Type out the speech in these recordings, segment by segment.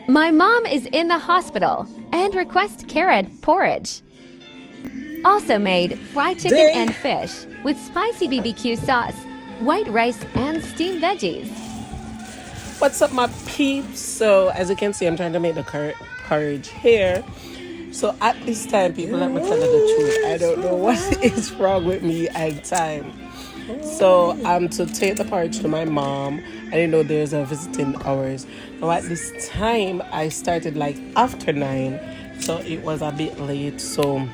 My mom is in the hospital and requests carrot porridge. Also made fried chicken and fish with spicy BBQ sauce, white rice, and steamed veggies. What's up, my peeps? So as you can see, I'm trying to make the porridge here. So at this time, people, let me tell you the truth, I don't know what is wrong with me and time. So to take the porridge to my mom. I didn't know there's a visiting hours. Now at this time I started like after 9, so it was a bit late. So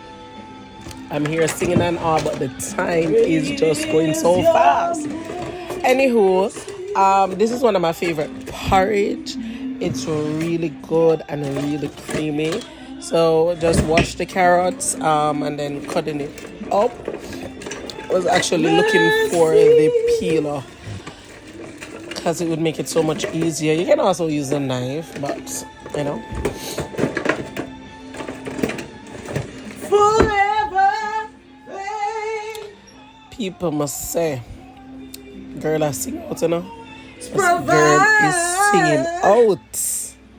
I'm here singing and all, but the time is just going so fast. Anywho, this is one of my favorite porridge. It's really good and really creamy. So just wash the carrots and then cutting it up. I was actually looking for the peeler because it would make it so much easier. You can also use a knife, but you know. Forever, people must say, girl, I sing out, you know. Girl is singing out.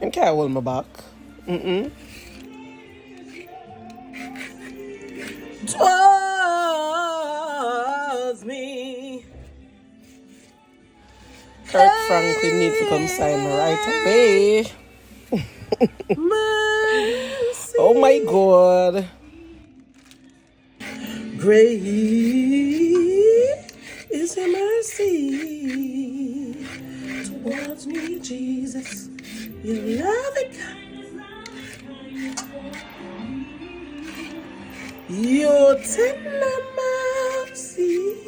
I can't hold my back. Twas me. Kirk Franklin need to come sign me right away. Oh my God. Great is your mercy towards me, Jesus. Your love it. Your tender mercy.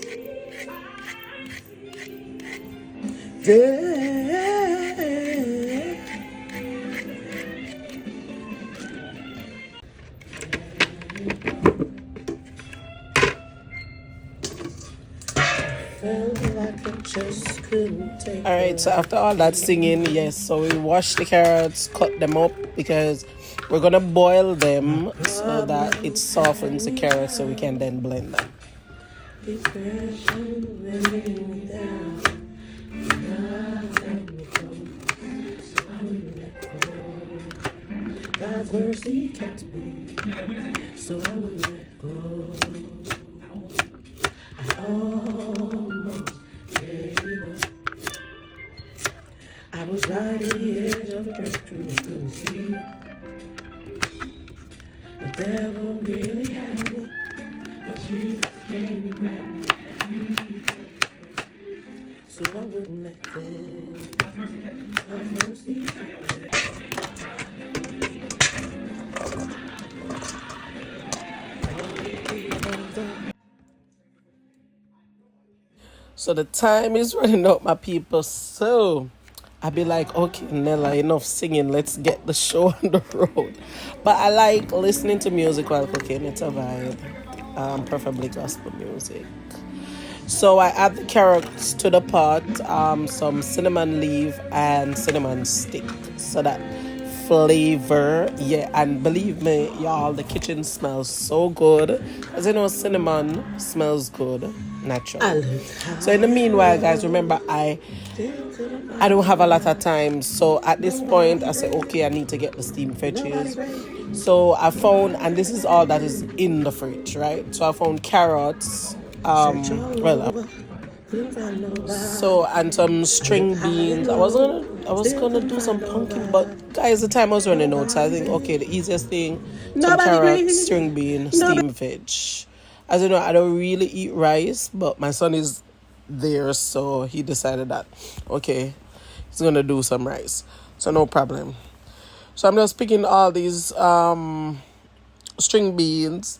Alright, so after all that singing, yes, so we wash the carrots, cut them up because we're gonna boil them so that it softens the carrots so we can then blend them. God's mercy kept me, so I will let go. I almost gave up. I was right at the edge of a breakthrough and couldn't see. The devil really had me, but Jesus gave me back. So I wouldn't let go. God's mercy kept me. So the time is running out, my people. So I'll be like, okay, Nella, enough singing. Let's get the show on the road. But I like listening to music while cooking. It's a vibe. Preferably gospel music. So I add the carrots to the pot, some cinnamon leaf and cinnamon stick. So that flavor, yeah, and believe me, y'all, the kitchen smells so good. As you know, cinnamon smells good naturally. So in the meanwhile, guys, remember I don't have a lot of time. So at this point, I say, okay, I need to get the steamed veggies. So I found, and this is all that is in the fridge, right? So I found carrots, and some string beans. I was gonna do some pumpkin, but guys, the time was running out. So I think, okay, the easiest thing, some carrots, string bean, steamed veg. As you know, I don't really eat rice, but my son is there, so he decided that, okay, he's gonna do some rice. So no problem. So I'm just picking all these string beans,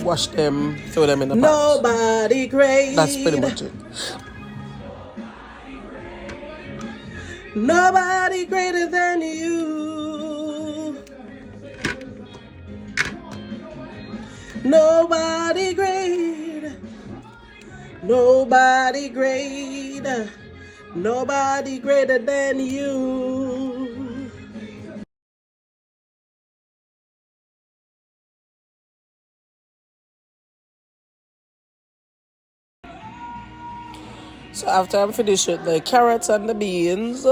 wash them, throw them in the pot. Nobody great. That's pretty much it. Nobody greater than you. Nobody great. Nobody great. Nobody greater than you. So after I'm finished with the carrots and the beans,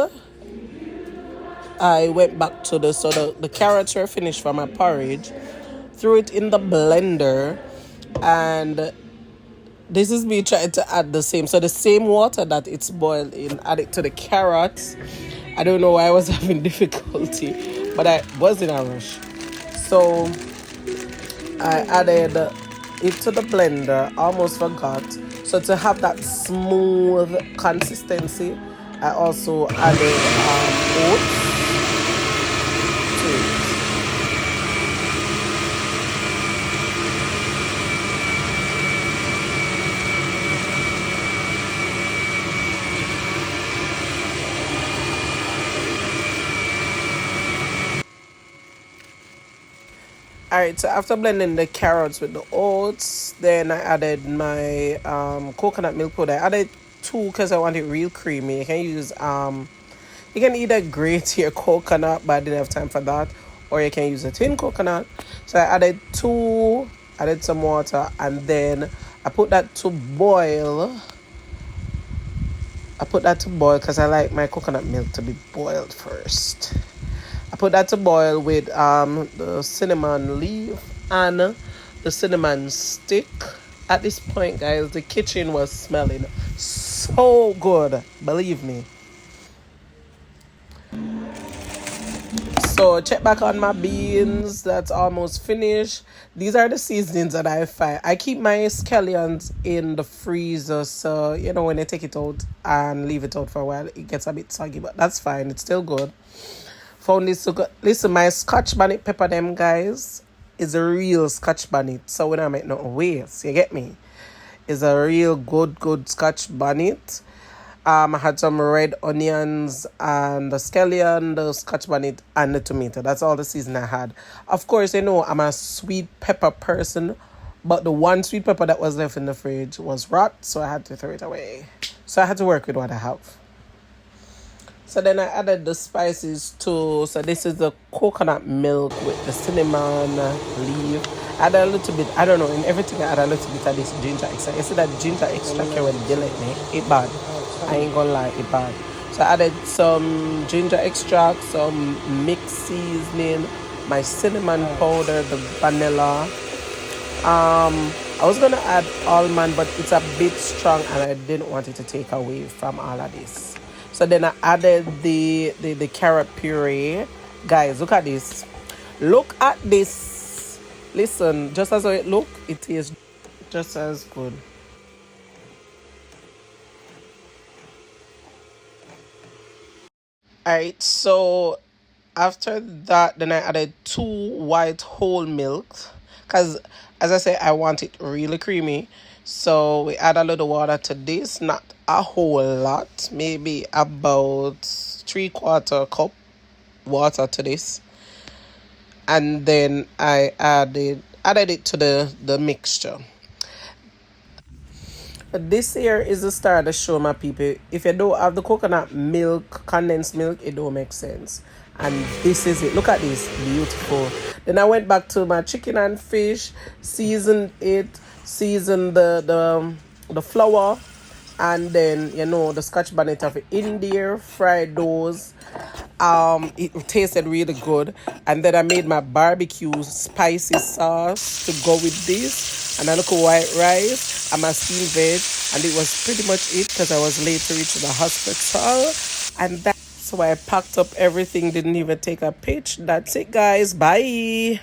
I went back to the carrots were finished for my porridge, threw it in the blender, and this is me trying to add the same water that it's boiled in, add it to the carrots. I don't know why I was having difficulty, but I was in a rush. So I added it to the blender, almost forgot. So to have that smooth consistency, I also added oats to it. Alright, so after blending the carrots with the oats, then I added my coconut milk powder. I added two because I want it real creamy. You can either grate your coconut, but I didn't have time for that, or you can use a tin coconut. So I added two, added some water, and then I put that to boil. I put that to boil because I like my coconut milk to be boiled first. I put that to boil with the cinnamon leaf and the cinnamon stick. At this point, guys, the kitchen was smelling so good, believe me. So check back on my beans. That's almost finished. These are the seasonings that I find. I keep my scallions in the freezer, so you know when I take it out and leave it out for a while, it gets a bit soggy, but that's fine. It's still good. Found this so good. Listen, my Scotch bonnet pepper, them guys, is a real Scotch bonnet. So when I make no waste, you get me? It's a real good Scotch bonnet. I had some red onions and the scallion, the Scotch bonnet, and the tomato. That's all the season I had. Of course, you know I'm a sweet pepper person, but the one sweet pepper that was left in the fridge was rot, so I had to throw it away. So I had to work with what I have. So then I added the spices too. So this is the coconut milk with the cinnamon leaf. I added a little bit, I don't know, in everything I add a little bit of this ginger extract. You see that ginger extract here when they let me? It bad. I ain't gonna lie, it bad. So I added some ginger extract, some mixed seasoning, my cinnamon powder, the vanilla. I was gonna add almond, but it's a bit strong and I didn't want it to take away from all of this. So then I added the carrot puree. Guys, look at this. Look at this. Listen, just as it look, it is just as good. Alright, so after that, then I added two white whole milks. Because, as I say, I want it really creamy. So we add a little water to this, not a whole lot, maybe about 3/4 cup water to this. And then I added it to the mixture. This here is the start of show, my people. If you don't have the coconut milk, condensed milk, it don't make sense. And this is it. Look at this. Beautiful. Then I went back to my chicken and fish, seasoned it, seasoned the flour, and then you know the Scotch bonnet of it in there, fried those. It tasted really good, and then I made my barbecue spicy sauce to go with this, and I look at white rice and my steamed veg, and it was pretty much it because I was late to reach the hospital, and that's why I packed up everything, didn't even take a pitch. That's it, guys. Bye.